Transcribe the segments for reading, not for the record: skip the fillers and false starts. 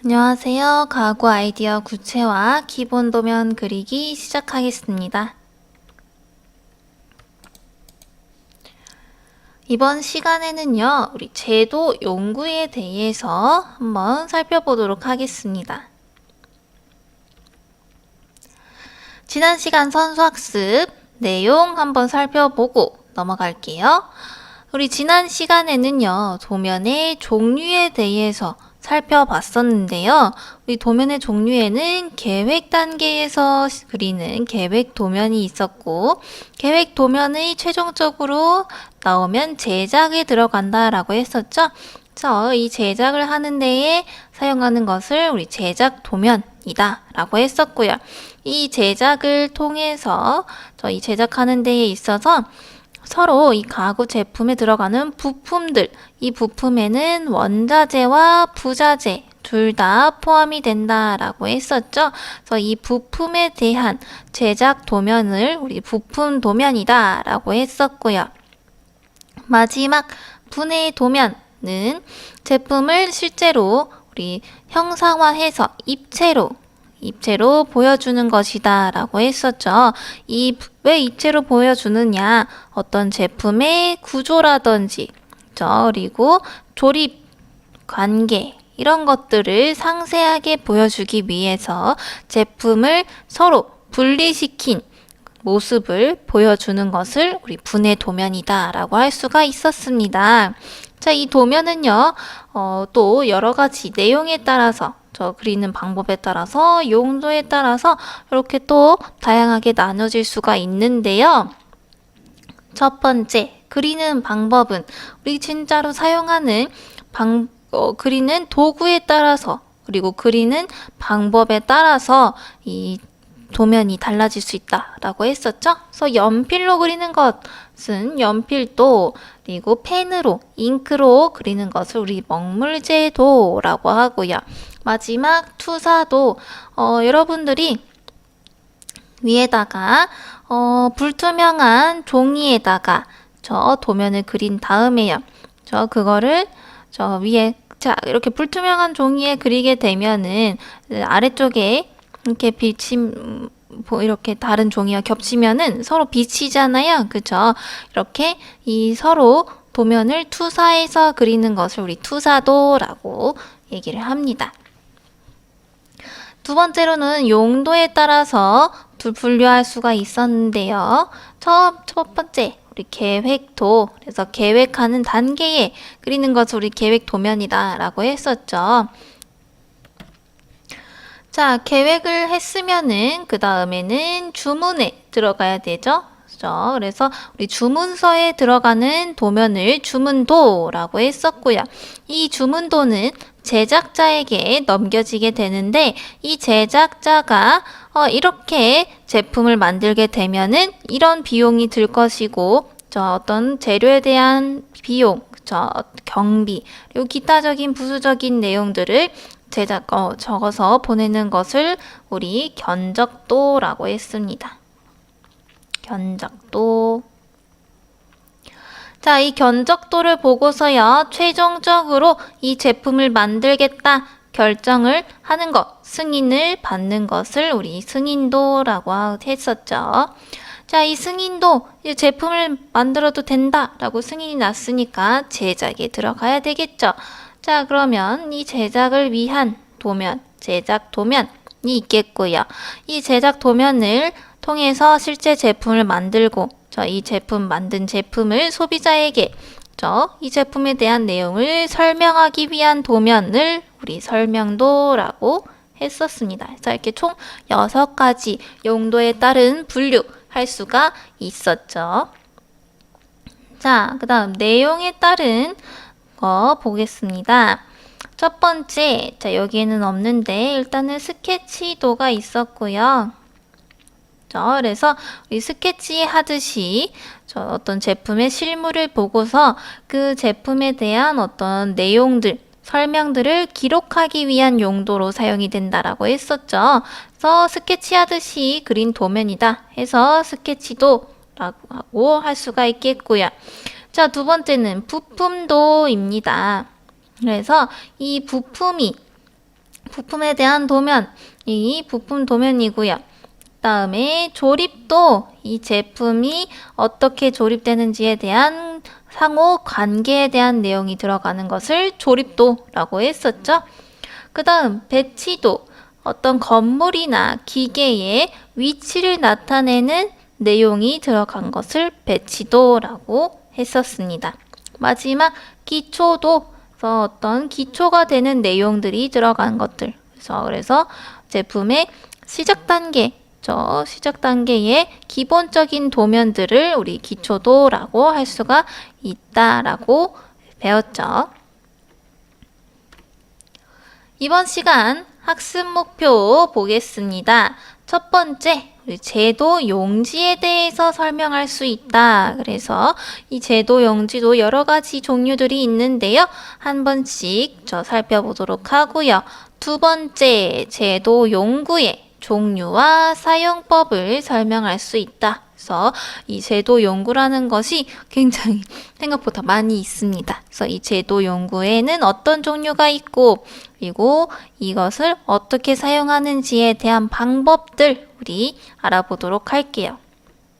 안녕하세요. 가구 아이디어 구체화 기본 도면 그리기 시작하겠습니다. 이번 시간에는요, 우리 제도 용구에 대해서 한번 살펴보도록 하겠습니다. 지난 시간 선수학습 내용 한번 살펴보고 넘어갈게요. 우리 지난 시간에는요, 도면의 종류에 대해서 살펴봤었는데요. 우리 도면의 종류에는 계획 단계에서 그리는 계획 도면이 있었고, 계획 도면이 최종적으로 나오면 제작에 들어간다라고 했었죠. 그래서 이 제작을 하는 데에 사용하는 것을 우리 제작 도면이다 라고 했었고요. 이 제작을 통해서 이 제작하는 데에 있어서 서로 이 가구 제품에 들어가는 부품들, 이 부품에는 원자재와 부자재 둘 다 포함이 된다라고 했었죠. 그래서 이 부품에 대한 제작 도면을 우리 부품 도면이다라고 했었고요. 마지막 분해 도면은 제품을 실제로 우리 형상화해서 입체로 보여주는 것이다 라고 했었죠. 왜 입체로 보여주느냐, 어떤 제품의 구조라든지 그리고 조립 관계 이런 것들을 상세하게 보여주기 위해서 제품을 서로 분리시킨 모습을 보여주는 것을 우리 분해 도면이다 라고 할 수가 있었습니다. 자, 이 도면은요, 또 여러 가지 내용에 따라서 그리는 방법에 따라서 용도에 따라서 이렇게 또 다양하게 나눠질 수가 있는데요. 첫 번째, 그리는 방법은 우리 진짜로 사용하는 그리는 도구에 따라서 그리고 그리는 방법에 따라서 이 도면이 달라질 수 있다라고 했었죠. 그래서 연필로 그리는 것은 연필도, 그리고 펜으로, 잉크로 그리는 것을 우리 먹물제도라고 하고요. 마지막 투사도 여러분들이 위에다가 불투명한 종이에다가 도면을 그린 다음에요. 그거를 위에 이렇게 불투명한 종이에 그리게 되면은 아래쪽에 이렇게 이렇게 다른 종이와 겹치면은 서로 비치잖아요. 그죠? 이렇게 이 서로 도면을 투사해서 그리는 것을 우리 투사도라고 얘기를 합니다. 두 번째로는 용도에 따라서 분류할 수가 있었는데요. 첫 번째, 우리 계획도, 그래서 계획하는 단계에 그리는 것을 우리 계획 도면이다 라고 했었죠. 자, 계획을 했으면은 그 다음에는 주문에 들어가야 되죠. 그래서 우리 주문서에 들어가는 도면을 주문도라고 했었고요. 이 주문도는 제작자에게 넘겨지게 되는데, 이 제작자가 이렇게 제품을 만들게 되면은 이런 비용이 들 것이고, 어떤 재료에 대한 비용, 경비, 그리고 기타적인 부수적인 내용들을 적어서 보내는 것을 우리 견적도라고 했습니다. 견적도. 자, 이 견적도를 보고서요, 최종적으로 이 제품을 만들겠다 결정을 하는 것, 승인을 받는 것을 우리 승인도라고 했었죠. 자, 이 승인도, 이 제품을 만들어도 된다라고 승인이 났으니까 제작에 들어가야 되겠죠. 자, 그러면 이 제작을 위한 도면, 제작 도면이 있겠고요. 이 제작 도면을 통해서 실제 제품을 만들고, 이 만든 제품을 소비자에게 이 제품에 대한 내용을 설명하기 위한 도면을 우리 설명도라고 했었습니다. 그래서 이렇게 총 6가지 용도에 따른 분류할 수가 있었죠. 자, 그 다음 내용에 따른 거 보겠습니다. 첫 번째, 여기에는 없는데 일단은 스케치도가 있었고요. 그래서 우리 스케치 하듯이 어떤 제품의 실물을 보고서 그 제품에 대한 어떤 내용들, 설명들을 기록하기 위한 용도로 사용이 된다라고 했었죠. 그래서 스케치 하듯이 그린 도면이다 해서 스케치도라고 할 수가 있겠고요. 자, 두 번째는 부품도입니다. 그래서 이 부품이 부품에 대한 도면, 이 부품 도면이고요. 다음에 조립도 이 제품이 어떻게 조립되는지에 대한 상호 관계에 대한 내용이 들어가는 것을 조립도라고 했었죠. 그 다음 배치도, 어떤 건물이나 기계의 위치를 나타내는 내용이 들어간 것을 배치도라고 했었습니다. 마지막 기초도, 그래서 어떤 기초가 되는 내용들이 들어간 것들. 그래서 제품의 시작 단계, 시작 단계의 기본적인 도면들을 우리 기초도라고 할 수가 있다라고 배웠죠. 이번 시간 학습 목표 보겠습니다. 첫 번째, 우리 제도 용지에 대해서 설명할 수 있다. 그래서 이 제도 용지도 여러 가지 종류들이 있는데요. 한 번씩 살펴보도록 하고요. 두 번째, 제도 용구의 종류와 사용법을 설명할 수 있다. 그래서 이 제도 용구라는 것이 굉장히 생각보다 많이 있습니다. 그래서 이 제도 용구에는 어떤 종류가 있고, 그리고 이것을 어떻게 사용하는지에 대한 방법들 우리 알아보도록 할게요.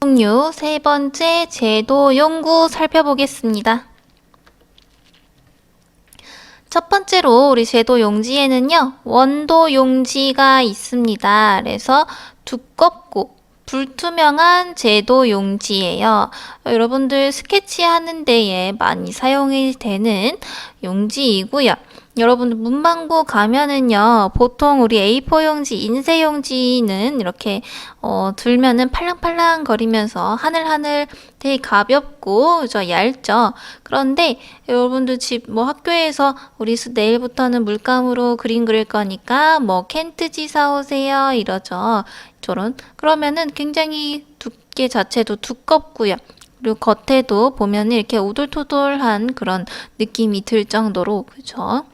종류 세 번째, 제도 용구 살펴보겠습니다. 첫 번째로 우리 제도 용지에는요, 원도 용지가 있습니다. 그래서 두껍고 불투명한 제도 용지예요. 여러분들 스케치하는 데에 많이 사용이 되는 용지이고요. 여러분들 문방구 가면은요, 보통 우리 A4 용지, 인쇄 용지는 이렇게 들면은 팔랑팔랑 거리면서 하늘하늘 되게 가볍고 얇죠. 그런데 여러분들 집 학교에서 우리 내일부터는 물감으로 그림 그릴 거니까 켄트지 사오세요 이러죠. 그러면은 굉장히 두께 자체도 두껍고요. 그리고 겉에도 보면 이렇게 오돌토돌한 그런 느낌이 들 정도로, 그죠?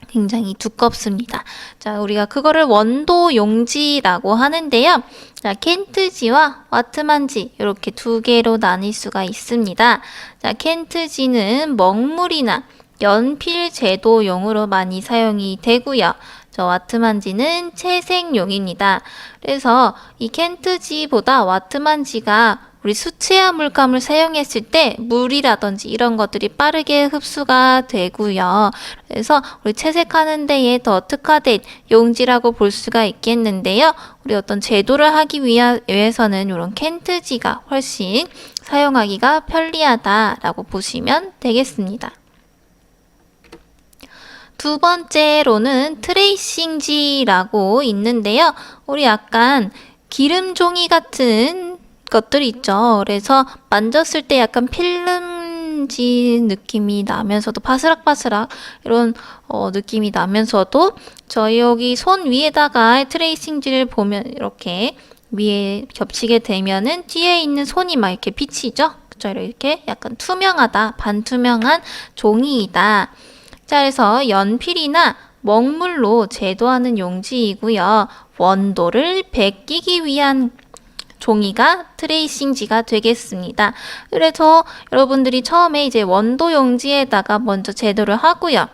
굉장히 두껍습니다. 자, 우리가 그거를 원도 용지라고 하는데요. 자, 켄트지와 와트만지 이렇게 두 개로 나뉠 수가 있습니다. 자, 켄트지는 먹물이나 연필 제도용으로 많이 사용이 되고요. 와트만지는 채색용입니다. 그래서 이 켄트지보다 와트만지가 우리 수채화 물감을 사용했을 때 물이라든지 이런 것들이 빠르게 흡수가 되고요. 그래서 우리 채색하는 데에 더 특화된 용지라고 볼 수가 있겠는데요. 우리 어떤 제도를 하기 위해서는 이런 켄트지가 훨씬 사용하기가 편리하다라고 보시면 되겠습니다. 두 번째로는 트레이싱지라고 있는데요. 우리 약간 기름 종이 같은 것들이 있죠. 그래서 만졌을 때 약간 필름지 느낌이 나면서도 바스락바스락 이런 느낌이 나면서도 저희 여기 손 위에다가 트레이싱지를 보면 이렇게 위에 겹치게 되면은 뒤에 있는 손이 막 이렇게 비치죠. 그죠? 이렇게 약간 투명하다, 반투명한 종이이다. 자, 그래서 연필이나 먹물로 제도하는 용지이고요. 원도를 베끼기 위한 종이가 트레이싱지가 되겠습니다. 그래서 여러분들이 처음에 이제 원도 용지에다가 먼저 제도를 하고요.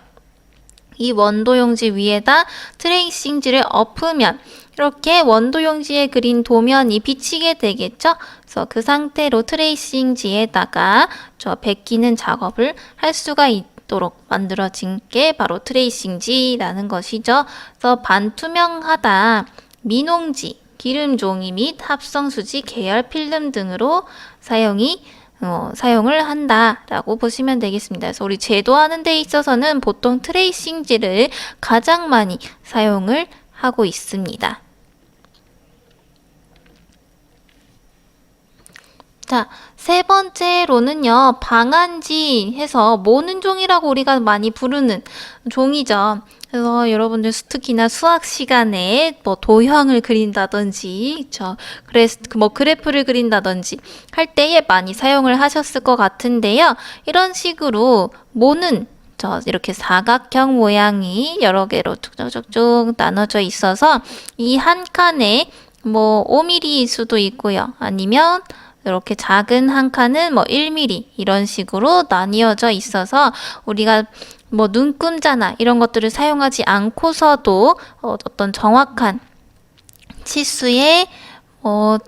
이 원도 용지 위에다 트레이싱지를 엎으면 이렇게 원도 용지에 그린 도면이 비치게 되겠죠? 그래서 그 상태로 트레이싱지에다가 베끼는 작업을 할 수가 있도록 만들어진 게 바로 트레이싱지라는 것이죠. 그래서 반투명하다, 민홍지, 기름종이 및 합성수지, 계열 필름 등으로 사용을 한다라고 보시면 되겠습니다. 그래서 우리 제도하는 데 있어서는 보통 트레이싱지를 가장 많이 사용을 하고 있습니다. 자, 세 번째로는요, 방한지 해서 모는 종이라고 우리가 많이 부르는 종이죠. 그래서 여러분들 특히나 수학 시간에 도형을 그린다든지, 그래프를 그린다든지 할 때에 많이 사용을 하셨을 것 같은데요. 이런 식으로 모는 이렇게 사각형 모양이 여러 개로 쭉쭉쭉 나눠져 있어서 이 한 칸에 5mm일 수도 있고요. 아니면 이렇게 작은 한 칸은 1mm 이런 식으로 나뉘어져 있어서 우리가 뭐 눈금자나 이런 것들을 사용하지 않고서도 어떤 정확한 치수의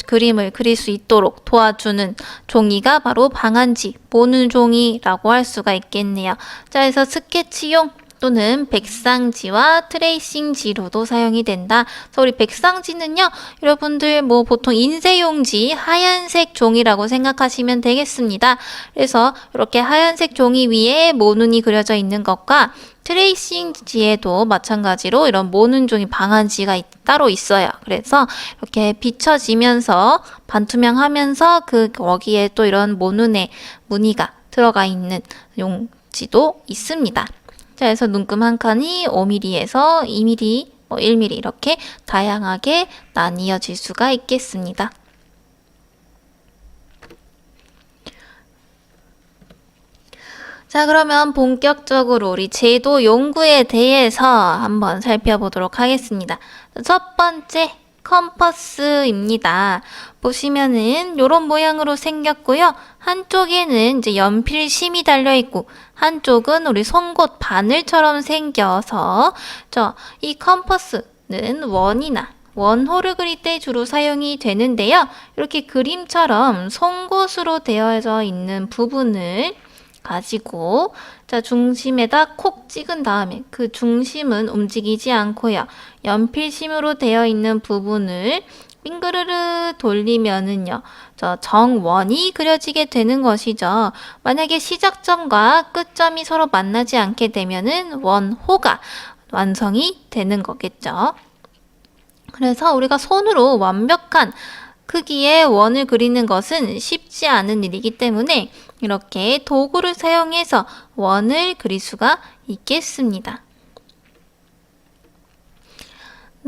그림을 그릴 수 있도록 도와주는 종이가 바로 방한지, 모는 종이라고 할 수가 있겠네요. 자, 그래서 스케치용 또는 백상지와 트레이싱지로도 사용이 된다. 그래서 우리 백상지는요, 여러분들 뭐 보통 인쇄용지 하얀색 종이라고 생각하시면 되겠습니다. 그래서 이렇게 하얀색 종이 위에 모눈이 그려져 있는 것과 트레이싱지에도 마찬가지로 이런 모눈 종이 방한지가 따로 있어요. 그래서 이렇게 비춰지면서 반투명하면서 거기에 또 이런 모눈의 무늬가 들어가 있는 용지도 있습니다. 자, 그래서 눈금 한 칸이 5mm에서 2mm, 1mm 이렇게 다양하게 나뉘어질 수가 있겠습니다. 자, 그러면 본격적으로 우리 제도 용구에 대해서 한번 살펴보도록 하겠습니다. 첫 번째, 컴퍼스입니다. 보시면은 요런 모양으로 생겼고요. 한쪽에는 이제 연필심이 달려있고 한쪽은 우리 송곳 바늘처럼 생겨서 이 컴퍼스는 원이나 원호를 그릴 때 주로 사용이 되는데요. 이렇게 그림처럼 송곳으로 되어져 있는 부분을 가지고 중심에다 콕 찍은 다음에 그 중심은 움직이지 않고요. 연필심으로 되어 있는 부분을 빙그르르 돌리면은요. 정원이 그려지게 되는 것이죠. 만약에 시작점과 끝점이 서로 만나지 않게 되면은 원호가 완성이 되는 거겠죠. 그래서 우리가 손으로 완벽한 크기의 원을 그리는 것은 쉽지 않은 일이기 때문에 이렇게 도구를 사용해서 원을 그릴 수가 있겠습니다.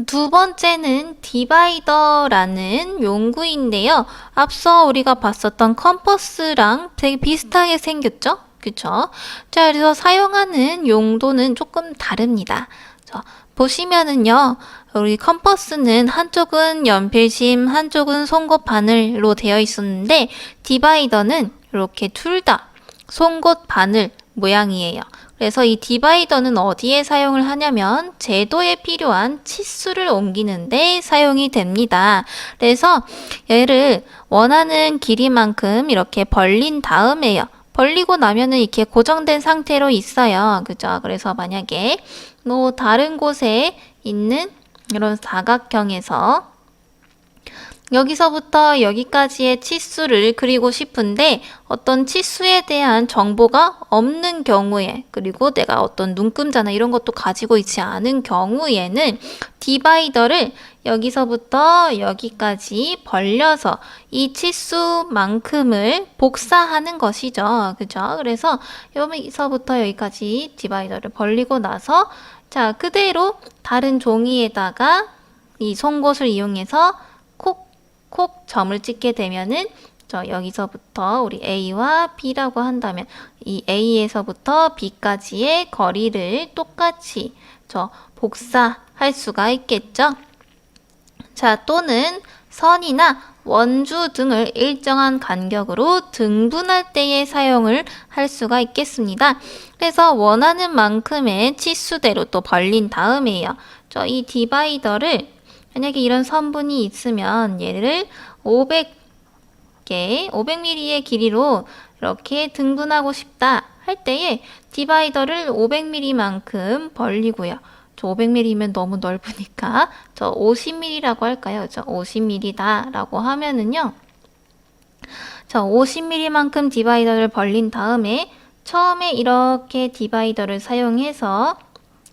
두 번째는 디바이더라는 용구인데요. 앞서 우리가 봤었던 컴퍼스랑 되게 비슷하게 생겼죠? 그쵸? 자, 그래서 사용하는 용도는 조금 다릅니다. 보시면은요, 우리 컴퍼스는 한쪽은 연필심, 한쪽은 송곳 바늘로 되어 있었는데, 디바이더는 이렇게 둘 다 송곳 바늘 모양이에요. 그래서 이 디바이더는 어디에 사용을 하냐면 제도에 필요한 치수를 옮기는데 사용이 됩니다. 그래서 얘를 원하는 길이만큼 이렇게 벌린 다음에요. 벌리고 나면은 이렇게 고정된 상태로 있어요. 그죠? 그래서 만약에 뭐 다른 곳에 있는 이런 사각형에서 여기서부터 여기까지의 치수를 그리고 싶은데 어떤 치수에 대한 정보가 없는 경우에, 그리고 내가 어떤 눈금자나 이런 것도 가지고 있지 않은 경우에는 디바이더를 여기서부터 여기까지 벌려서 이 치수만큼을 복사하는 것이죠. 그죠? 그래서 여기서부터 여기까지 디바이더를 벌리고 나서 그대로 다른 종이에다가 이 송곳을 이용해서 콕 점을 찍게 되면은 여기서부터 우리 A와 B라고 한다면 이 A에서부터 B까지의 거리를 똑같이 복사할 수가 있겠죠. 또는 선이나 원주 등을 일정한 간격으로 등분할 때에 사용을 할 수가 있겠습니다. 그래서 원하는 만큼의 치수대로 또 벌린 다음에요. 이 디바이더를 만약에 이런 선분이 있으면 얘를 500mm의 길이로 이렇게 등분하고 싶다 할 때에 디바이더를 500mm만큼 벌리고요. 500mm면 너무 넓으니까 50mm라고 할까요? 50mm다 라고 하면은요. 50mm만큼 디바이더를 벌린 다음에 처음에 이렇게 디바이더를 사용해서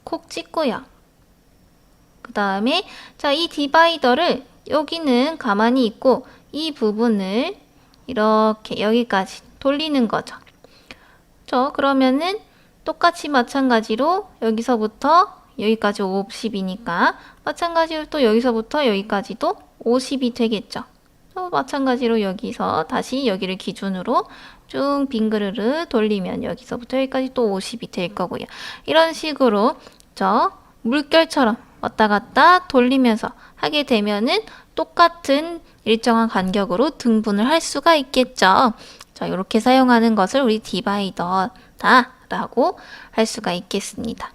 콕 찍고요. 그 다음에 이 디바이더를 여기는 가만히 있고 이 부분을 이렇게 여기까지 돌리는 거죠. 그러면은 똑같이 마찬가지로 여기서부터 여기까지 50이니까 마찬가지로 또 여기서부터 여기까지도 50이 되겠죠. 또 마찬가지로 여기서 다시 여기를 기준으로 쭉 빙그르르 돌리면 여기서부터 여기까지 또 50이 될 거고요. 이런 식으로 물결처럼 왔다 갔다 돌리면서 하게 되면은 똑같은 일정한 간격으로 등분을 할 수가 있겠죠. 이렇게 사용하는 것을 우리 디바이더다 라고 할 수가 있겠습니다.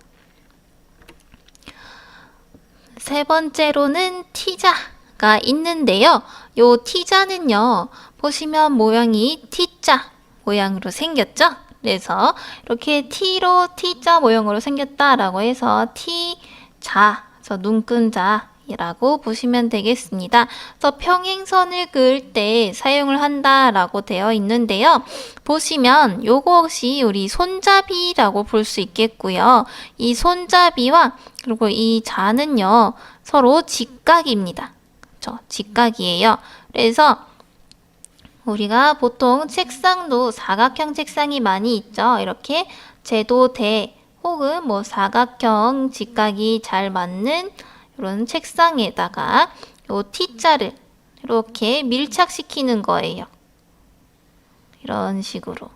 세 번째로는 T자가 있는데요. 요 T자는요, 보시면 모양이 T자 모양으로 생겼죠? 그래서 이렇게 T로 T자 모양으로 생겼다라고 해서 T자, 그래서 눈금자라고 보시면 되겠습니다. 그래서 평행선을 그을 때 사용을 한다라고 되어 있는데요. 보시면 요것이 우리 손잡이라고 볼 수 있겠고요. 이 손잡이와 그리고 이 자는요, 서로 직각입니다. 그렇죠? 직각이에요. 그래서 우리가 보통 책상도 사각형 책상이 많이 있죠. 이렇게 제도대 혹은 뭐 사각형 직각이 잘 맞는 이런 책상에다가 요 T자를 이렇게 밀착시키는 거예요. 이런 식으로.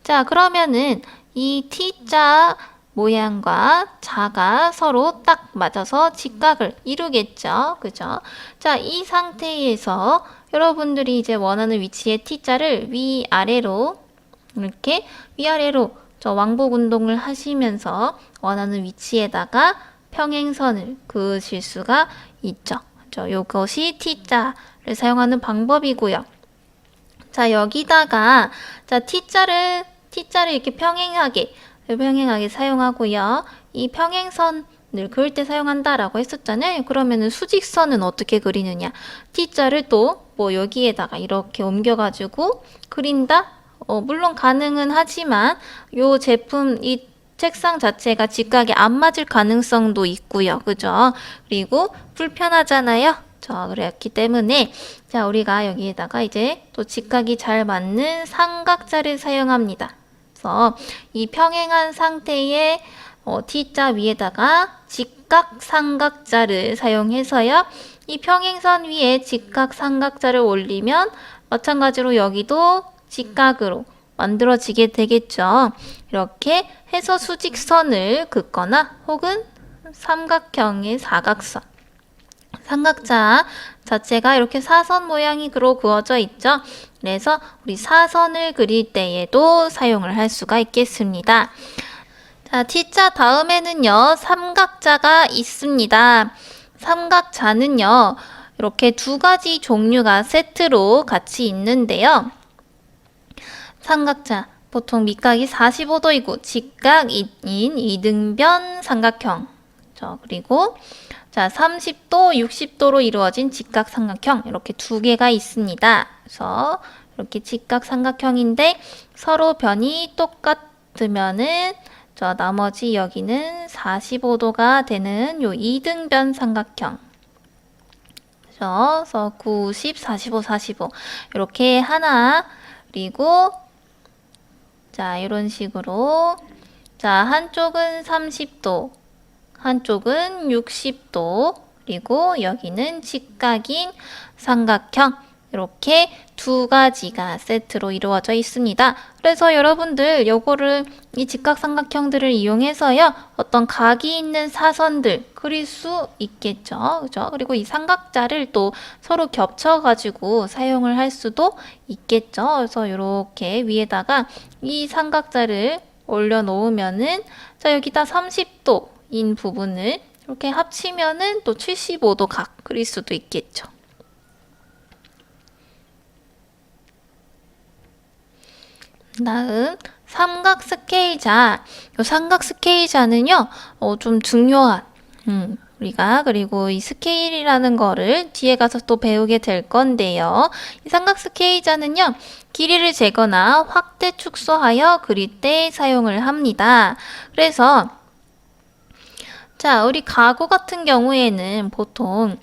자, 그러면은 이 T자 모양과 자가 서로 딱 맞아서 직각을 이루겠죠. 그죠? 자, 이 상태에서 여러분들이 이제 원하는 위치의 T자를 위아래로 이렇게 위아래로 저 왕복 운동을 하시면서 원하는 위치에다가 평행선을 그으실 수가 있죠. 요것이 T자를 사용하는 방법이고요. 자, 여기다가 자, T자를 이렇게 평행하게 사용하고요. 이 평행선을 그을 때 사용한다라고 했었잖아요. 그러면은 수직선은 어떻게 그리느냐? T자를 또 뭐 여기에다가 이렇게 옮겨가지고 그린다? 물론 가능은 하지만 요 제품, 이 책상 자체가 직각이 안 맞을 가능성도 있고요. 그죠? 그리고 불편하잖아요. 그랬기 때문에 자, 우리가 여기에다가 이제 또 직각이 잘 맞는 삼각자를 사용합니다. 그래서 이 평행한 상태의 T자 위에다가 직각 삼각자를 사용해서요. 이 평행선 위에 직각 삼각자를 올리면 마찬가지로 여기도 직각으로 만들어지게 되겠죠. 이렇게 해서 수직선을 긋거나 혹은 삼각형의 사각선. 삼각자 자체가 이렇게 사선 모양으로 그어져 있죠. 그래서 우리 사선을 그릴 때에도 사용을 할 수가 있겠습니다. 자, T자 다음에는요, 삼각자가 있습니다. 삼각자는요, 이렇게 두 가지 종류가 세트로 같이 있는데요. 삼각자, 보통 밑각이 45도이고 직각인 이등변 삼각형. 그리고 자, 30도, 60도로 이루어진 직각 삼각형 이렇게 두 개가 있습니다. 그래서 이렇게 직각 삼각형인데 서로 변이 똑같으면은 나머지 여기는 45도가 되는 요 이등변 삼각형. 그래서 90, 45, 45 이렇게 하나, 그리고 자, 이런 식으로 자, 한쪽은 30도, 한쪽은 60도, 그리고 여기는 직각인 삼각형 이렇게 두 가지가 세트로 이루어져 있습니다. 그래서 여러분들 요거를 이 직각 삼각형들을 이용해서요, 어떤 각이 있는 사선들 그릴 수 있겠죠. 그죠? 그리고 이 삼각자를 또 서로 겹쳐가지고 사용을 할 수도 있겠죠. 그래서 이렇게 위에다가 이 삼각자를 올려놓으면은 자, 여기다 30도인 부분을 이렇게 합치면은 또 75도 각 그릴 수도 있겠죠. 다음 삼각 스케일자. 이 삼각 스케일자는요, 좀 중요한 우리가 그리고 이 스케일이라는 거를 뒤에 가서 또 배우게 될 건데요. 이 삼각 스케일자는요, 길이를 재거나 확대 축소하여 그릴 때 사용을 합니다. 그래서 자, 우리 가구 같은 경우에는 보통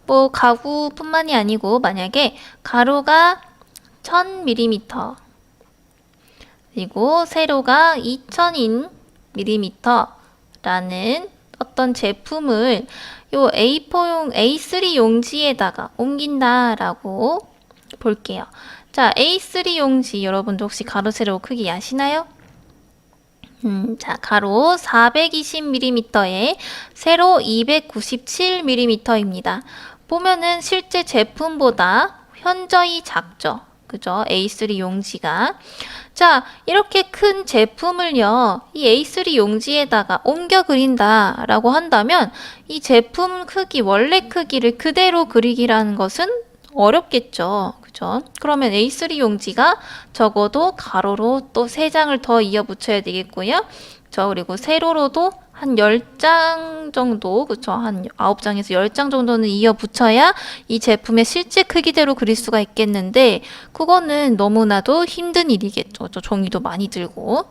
뭐 가구뿐만이 아니고 만약에 가로가 1000mm 그리고 세로가 2000mm라는 어떤 제품을 요 A4용, A3 용지에다가 옮긴다라고 볼게요. 자, A3 용지 여러분들 혹시 가로 세로 크기 아시나요? 자, 가로 420mm에 세로 297mm입니다. 보면은 실제 제품보다 현저히 작죠. 그죠? A3 용지가. 자, 이렇게 큰 제품을요, 이 A3 용지에다가 옮겨 그린다라고 한다면 이 제품 크기, 원래 크기를 그대로 그리기라는 것은 어렵겠죠. 그죠? 그러면 A3 용지가 적어도 가로로 또 3장을 더 이어 붙여야 되겠고요. 그리고 세로로도 한 10장 정도, 그쵸? 한 9장에서 10장 정도는 이어 붙여야 이 제품의 실제 크기대로 그릴 수가 있겠는데, 그거는 너무나도 힘든 일이겠죠. 종이도 많이 들고.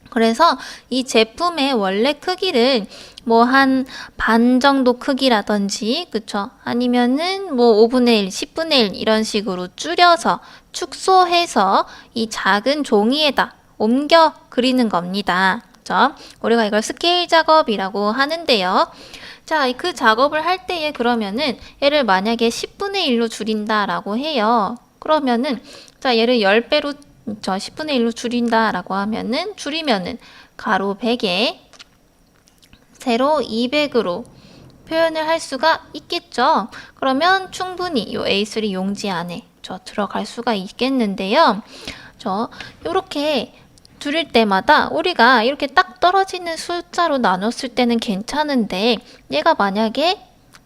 그래서 이 제품의 원래 크기를 뭐 한 반 정도 크기라든지, 그쵸? 아니면은 뭐 5분의 1, 10분의 1 이런 식으로 줄여서 축소해서 이 작은 종이에다 옮겨 그리는 겁니다. 그쵸? 우리가 이걸 스케일 작업이라고 하는데요. 자, 그 작업을 할 때에 그러면은 얘를 만약에 10분의 1로 줄인다라고 해요. 그러면은 자, 얘를 10배로 10분의 1로 줄인다라고 하면은 줄이면은 가로 100에 세로 200으로 표현을 할 수가 있겠죠. 그러면 충분히 이 A3 용지 안에 들어갈 수가 있겠는데요. 요렇게 줄일 때마다 우리가 이렇게 딱 떨어지는 숫자로 나눴을 때는 괜찮은데, 얘가 만약에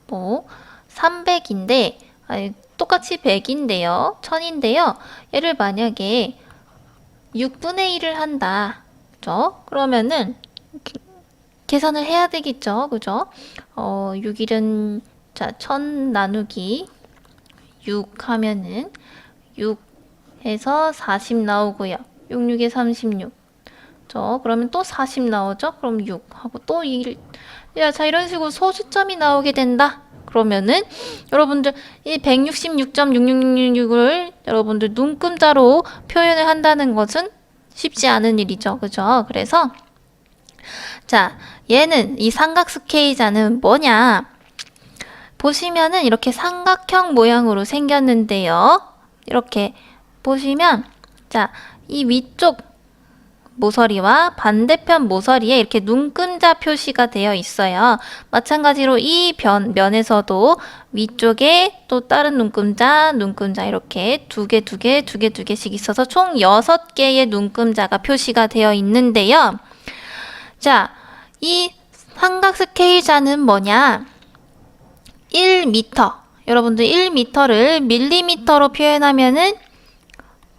뭐 300인데 똑같이 100인데요, 1000인데요, 얘를 만약에 6분의 1을 한다, 그죠? 그러면은 계산을 해야 되겠죠, 그죠? 6일은 자 1000 나누기 6 하면은 6 해서 40 나오고요. 6, 6에 36. 그러면 또 40 나오죠? 그럼 6 하고 또 1. 야, 자, 이런 식으로 소수점이 나오게 된다. 그러면은 여러분들 이 166.6666을 여러분들 눈금자로 표현을 한다는 것은 쉽지 않은 일이죠. 그죠? 그래서 자, 얘는 이 삼각 스케일자는 뭐냐? 보시면은 이렇게 삼각형 모양으로 생겼는데요. 이렇게 보시면 자, 이 위쪽 모서리와 반대편 모서리에 이렇게 눈금자 표시가 되어 있어요. 마찬가지로 이 면에서도 위쪽에 또 다른 눈금자 이렇게 두 개씩 있어서 총 6개의 눈금자가 표시가 되어 있는데요. 자, 이 삼각 스케일자는 뭐냐? 1m. 여러분들 1m를 밀리미터로 표현하면은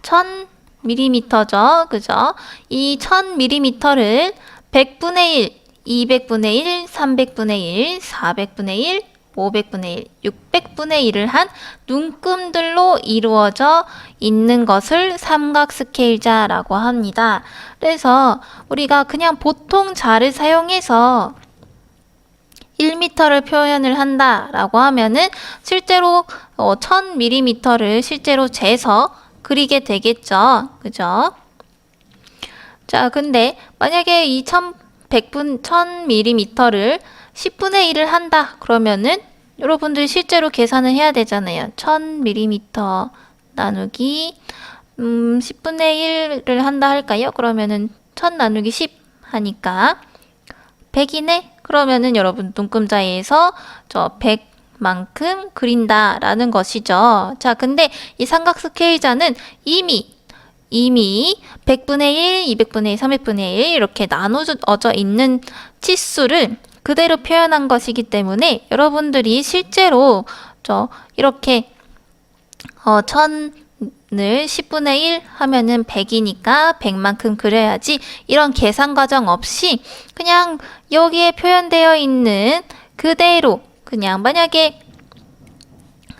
1000mm죠. 그죠? 이 1000mm를 100분의 1, 200분의 1, 300분의 1, 400분의 1, 500분의 1, 600분의 1을 한 눈금들로 이루어져 있는 것을 삼각 스케일자라고 합니다. 그래서 우리가 그냥 보통 자를 사용해서 1m를 표현을 한다라고 하면은 실제로 1000mm를 실제로 재서 그리게 되겠죠. 그죠? 자, 근데 만약에 이 1000mm를 10분의 1을 한다 그러면은 여러분들 실제로 계산을 해야 되잖아요. 1000mm 나누기 10분의 1을 한다 할까요? 그러면은 1000 나누기 10 하니까 100이네? 그러면은 여러분 눈금자에서 100만큼 그린다라는 것이죠. 자, 근데 이 삼각 스케일자는 이미 100분의 1, 200분의 1, 300분의 1 이렇게 나누어져 있는 치수를 그대로 표현한 것이기 때문에 여러분들이 실제로 이렇게 1000을 10분의 1 하면은 100이니까 100만큼 그려야지, 이런 계산 과정 없이 그냥 여기에 표현되어 있는 그대로 그냥 만약에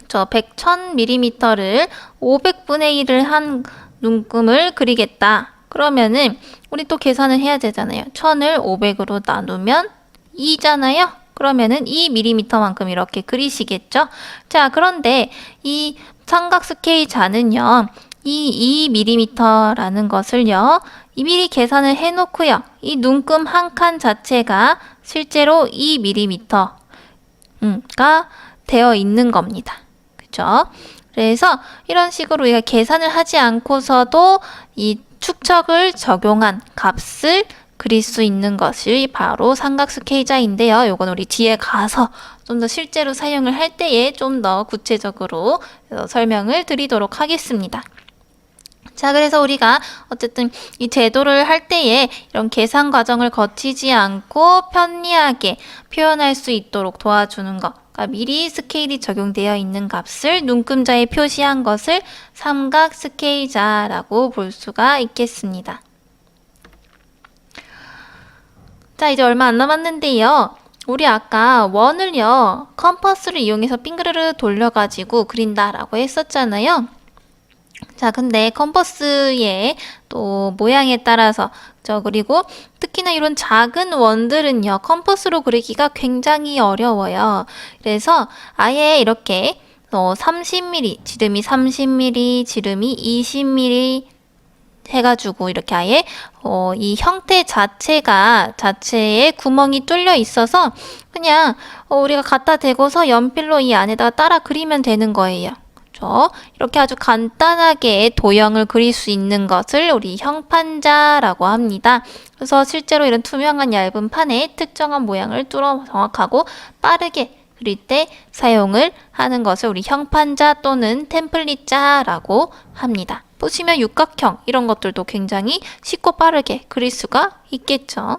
1000mm를 500분의 1을 한 눈금을 그리겠다. 그러면은 우리 또 계산을 해야 되잖아요. 1000을 500으로 나누면 2잖아요. 그러면은 2mm만큼 이렇게 그리시겠죠? 자, 그런데 이 삼각 스케일자는요, 이 2mm라는 것을요, 미리 계산을 해놓고요, 이 눈금 한 칸 자체가 실제로 2mm가 되어 있는 겁니다. 그죠? 그래서 이런 식으로 우리가 계산을 하지 않고서도 이 축척을 적용한 값을 그릴 수 있는 것이 바로 삼각 스케일자인데요. 요건 우리 뒤에 가서 좀 더 실제로 사용을 할 때에 좀 더 구체적으로 설명을 드리도록 하겠습니다. 자, 그래서 우리가 어쨌든 이 제도를 할 때에 이런 계산 과정을 거치지 않고 편리하게 표현할 수 있도록 도와주는 것. 그러니까 미리 스케일이 적용되어 있는 값을 눈금자에 표시한 것을 삼각 스케일자라고 볼 수가 있겠습니다. 자, 이제 얼마 안 남았는데요. 우리 아까 원을요, 컴퍼스를 이용해서 빙그르르 돌려가지고 그린다라고 했었잖아요. 자, 근데 컴퍼스의 또 모양에 따라서 그리고 특히나 이런 작은 원들은요, 컴퍼스로 그리기가 굉장히 어려워요. 그래서 아예 이렇게 30mm, 지름이 30mm, 지름이 20mm 해가지고 이렇게 아예 이 형태 자체에 구멍이 뚫려 있어서 그냥 우리가 갖다 대고서 연필로 이 안에다가 따라 그리면 되는 거예요. 그렇죠? 이렇게 아주 간단하게 도형을 그릴 수 있는 것을 우리 형판자라고 합니다. 그래서 실제로 이런 투명한 얇은 판에 특정한 모양을 뚫어 정확하고 빠르게 그릴 때 사용을 하는 것을 우리 형판자 또는 템플릿자라고 합니다. 보시면 육각형 이런 것들도 굉장히 쉽고 빠르게 그릴 수가 있겠죠.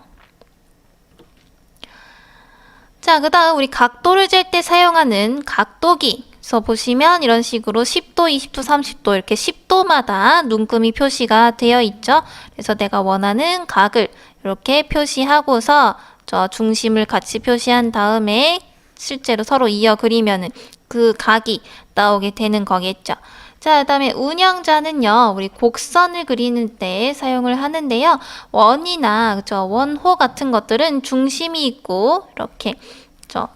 자, 그 다음 우리 각도를 잴 때 사용하는 각도기. 그래서 보시면 이런 식으로 10도, 20도, 30도 이렇게 10도마다 눈금이 표시가 되어 있죠. 그래서 내가 원하는 각을 이렇게 표시하고서 저 중심을 같이 표시한 다음에 실제로 서로 이어 그리면은 그 각이 나오게 되는 거겠죠. 자, 그 다음에 운영자는요, 우리 곡선을 그리는 때 사용을 하는데요. 원이나, 원호 같은 것들은 중심이 있고, 이렇게,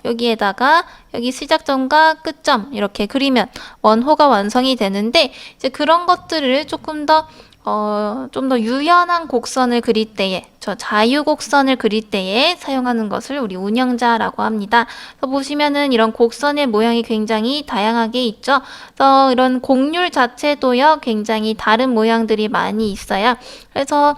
여기에다가, 여기 시작점과 끝점, 이렇게 그리면 원호가 완성이 되는데, 이제 그런 것들을 조금 더, 좀 더 유연한 곡선을 그릴 때에, 자유곡선을 그릴 때에 사용하는 것을 우리 운영자라고 합니다. 그래서 보시면은 이런 곡선의 모양이 굉장히 다양하게 있죠. 그래서 이런 곡률 자체도요, 굉장히 다른 모양들이 많이 있어요. 그래서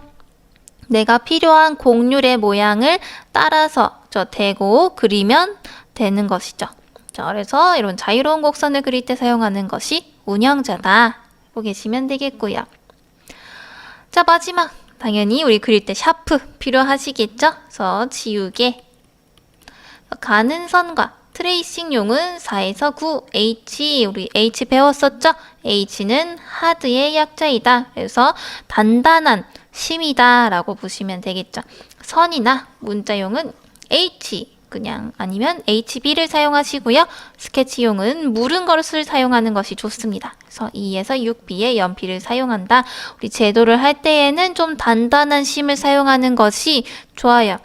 내가 필요한 곡률의 모양을 따라서 대고 그리면 되는 것이죠. 그래서 이런 자유로운 곡선을 그릴 때 사용하는 것이 운영자다. 알고 계시면 되겠고요. 자, 마지막. 당연히 우리 그릴 때 샤프 필요하시겠죠? 그래서 지우개. 가는 선과 트레이싱용은 4에서 9. H, 우리 H 배웠었죠? H는 하드의 약자이다. 그래서 단단한 심이다 라고 보시면 되겠죠. 선이나 문자용은 H, 그냥 아니면 HB를 사용하시고요. 스케치용은 무른 것을 사용하는 것이 좋습니다. 그래서 2에서 6B의 연필을 사용한다. 우리 제도를 할 때에는 좀 단단한 심을 사용하는 것이 좋아요.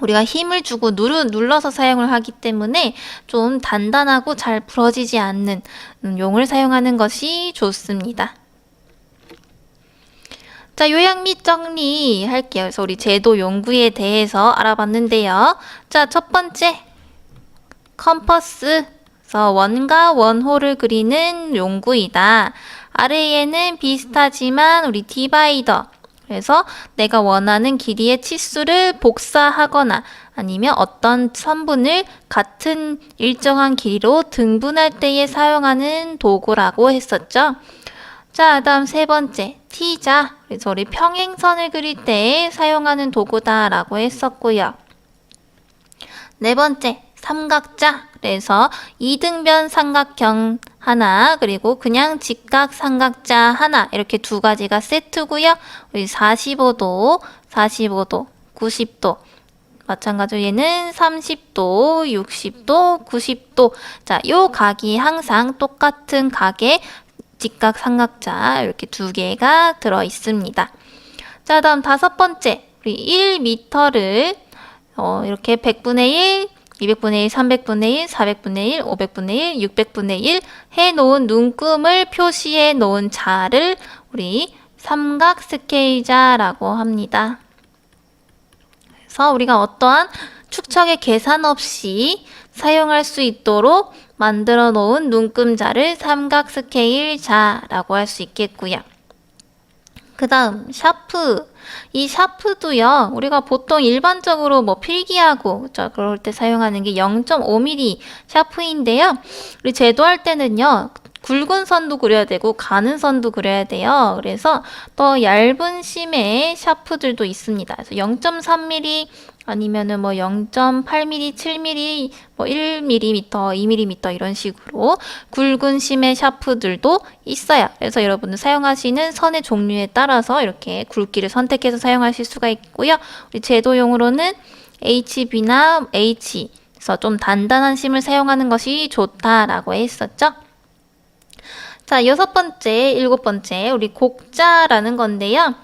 우리가 힘을 주고 눌러서 사용을 하기 때문에 좀 단단하고 잘 부러지지 않는 용을 사용하는 것이 좋습니다. 자, 요약 및 정리할게요. 그래서 우리 제도 용구에 대해서 알아봤는데요. 자, 첫 번째, 컴퍼스. 그래서 원과 원호를 그리는 용구이다. 아래에는 비슷하지만 우리 디바이더. 그래서 내가 원하는 길이의 치수를 복사하거나 아니면 어떤 선분을 같은 일정한 길이로 등분할 때에 사용하는 도구라고 했었죠. 자, 다음 세 번째, T자. 그래서 우리 평행선을 그릴 때 사용하는 도구다라고 했었고요. 네 번째, 삼각자. 그래서 이등변 삼각형 하나, 그리고 그냥 직각 삼각자 하나, 이렇게 두 가지가 세트고요. 우리 45도, 90도. 마찬가지로 얘는 30도, 60도, 90도. 자, 요 각이 항상 똑같은 각의 직각 삼각자 이렇게 두 개가 들어 있습니다. 자, 다음 다섯 번째, 우리 1m를 이렇게 100분의 1, 200분의 1, 300분의 1, 400분의 1, 500분의 1, 600분의 1 해놓은 눈금을 표시해 놓은 자를 우리 삼각 스케일자라고 합니다. 그래서 우리가 어떠한 축척의 계산 없이 사용할 수 있도록 만들어 놓은 눈금자를 삼각 스케일자라고 할 수 있겠고요. 그 다음 샤프. 이 샤프도요, 우리가 보통 일반적으로 필기하고 그럴 때 사용하는 게 0.5mm 샤프인데요. 우리 제도할 때는요, 굵은 선도 그려야 되고 가는 선도 그려야 돼요. 그래서 더 얇은 심의 샤프들도 있습니다. 그래서 0.3mm 아니면은 뭐 0.8mm, 7mm, 뭐 1mm, 2mm 이런 식으로 굵은 심의 샤프들도 있어요. 그래서 여러분들 사용하시는 선의 종류에 따라서 이렇게 굵기를 선택해서 사용하실 수가 있고요. 우리 제도용으로는 HB나 H, 그래서 좀 단단한 심을 사용하는 것이 좋다라고 했었죠. 자, 6번째, 7번째, 우리 곡자라는 건데요.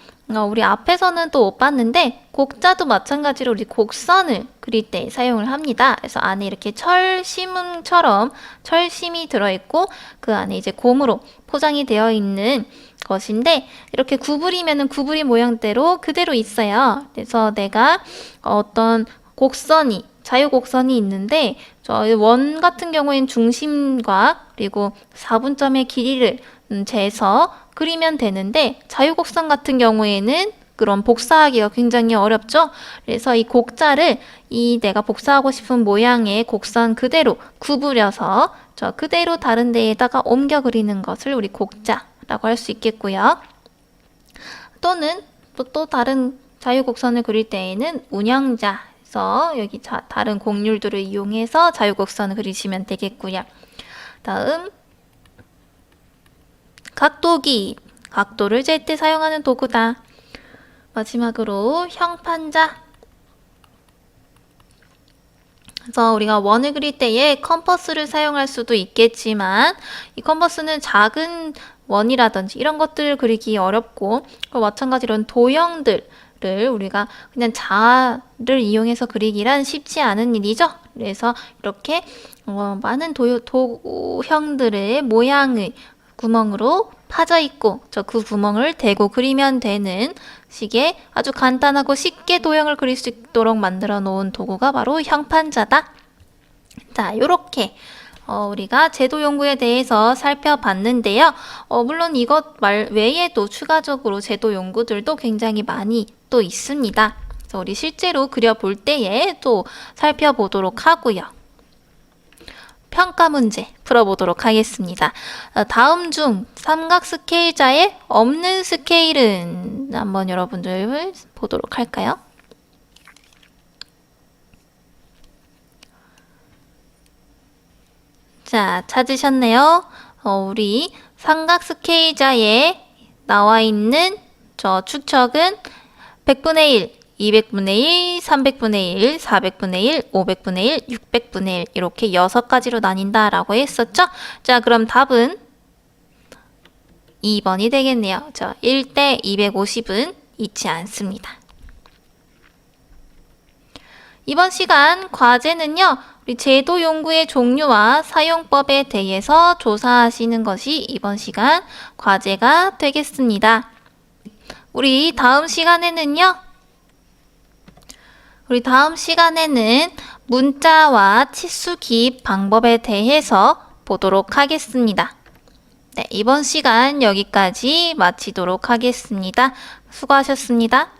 우리 앞에서는 또 못 봤는데 곡자도 마찬가지로 우리 곡선을 그릴 때 사용을 합니다. 그래서 안에 이렇게 철심처럼 철심이 들어있고 그 안에 이제 곰으로 포장이 되어 있는 것인데 이렇게 구부리면은 구부리 모양대로 그대로 있어요. 그래서 내가 어떤 곡선이 자유곡선이 있는데 저희 원 같은 경우에는 중심과 그리고 4분점의 길이를 재서 그리면 되는데 자유곡선 같은 경우에는 그런 복사하기가 굉장히 어렵죠. 그래서 이 곡자를 이 내가 복사하고 싶은 모양의 곡선 그대로 구부려서 저 그대로 다른 데에다가 옮겨 그리는 것을 우리 곡자라고 할 수 있겠고요. 또는 또 다른 자유곡선을 그릴 때에는 운영자, 그래서 여기 다른 곡률들을 이용해서 자유곡선을 그리시면 되겠고요. 다음 각도기, 각도를 잴 때 사용하는 도구다. 마지막으로 형판자. 그래서 우리가 원을 그릴 때에 컴퍼스를 사용할 수도 있겠지만 이 컴퍼스는 작은 원이라든지 이런 것들을 그리기 어렵고 마찬가지로 도형들을 우리가 그냥 자를 이용해서 그리기란 쉽지 않은 일이죠. 그래서 이렇게 많은 도형들의 모양의 구멍으로 파져 있고 그 구멍을 대고 그리면 되는 식의 아주 간단하고 쉽게 도형을 그릴 수 있도록 만들어 놓은 도구가 바로 형판자다. 자, 요렇게 우리가 제도 연구에 대해서 살펴봤는데요. 물론 이것 외에도 추가적으로 제도 연구들도 굉장히 많이 또 있습니다. 그래서 우리 실제로 그려볼 때에 또 살펴보도록 하고요. 평가 문제 풀어보도록 하겠습니다. 다음 중 삼각 스케일자에 없는 스케일은 한번 여러분들 보도록 할까요? 자, 찾으셨네요. 우리 삼각 스케일자에 나와 있는 저 축척은 100분의 1, 200분의 1, 300분의 1, 400분의 1, 500분의 1, 600분의 1 이렇게 6가지로 나뉜다라고 했었죠? 자, 그럼 답은 2번이 되겠네요. 저 1대 250은 있지 않습니다. 이번 시간 과제는요. 우리 제도 연구의 종류와 사용법에 대해서 조사하시는 것이 이번 시간 과제가 되겠습니다. 우리 다음 시간에는 문자와 치수 기입 방법에 대해서 보도록 하겠습니다. 네, 이번 시간 여기까지 마치도록 하겠습니다. 수고하셨습니다.